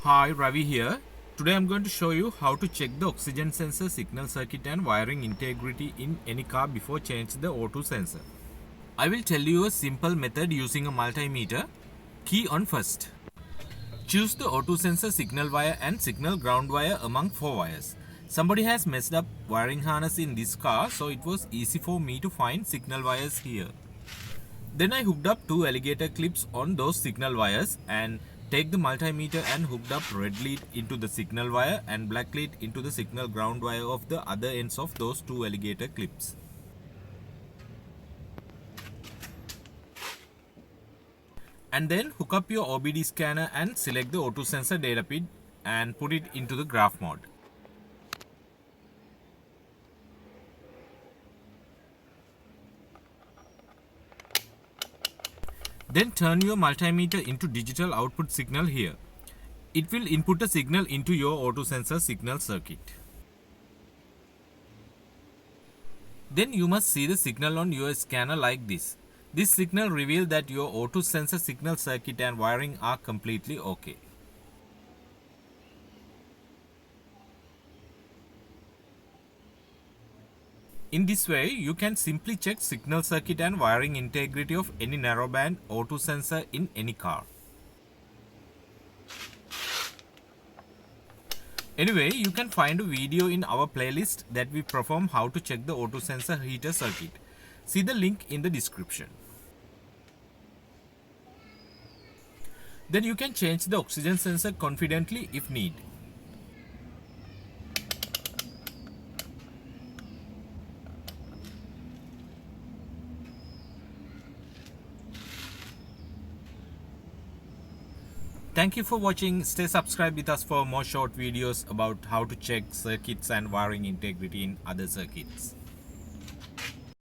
Hi, Ravi here. Today I'm going to show you how to check the oxygen sensor signal circuit and wiring integrity in any car before changing the O2 sensor. I will tell you a simple method using a multimeter. Key on first. Choose the O2 sensor signal wire and signal ground wire among 4 wires. Somebody has messed up wiring harness in this car, so it was easy for me to find signal wires here. Then I hooked up 2 alligator clips on those signal wires and take the multimeter and hooked up red lead into the signal wire and black lead into the signal ground wire of the other ends of those 2 alligator clips. And then hook up your OBD scanner and select the O2 sensor data pin and put it into the graph mode. Then turn your multimeter into digital output signal here. It will input a signal into your O2 sensor signal circuit. Then you must see the signal on your scanner like this. This signal reveals that your O2 sensor signal circuit and wiring are completely okay. In this way, you can simply check signal circuit and wiring integrity of any narrowband O2 sensor in any car. Anyway, you can find a video in our playlist that we perform how to check the O2 sensor heater circuit. See the link in the description. Then you can change the oxygen sensor confidently if need. Thank you for watching. Stay subscribed with us for more short videos about how to check circuits and wiring integrity in other circuits.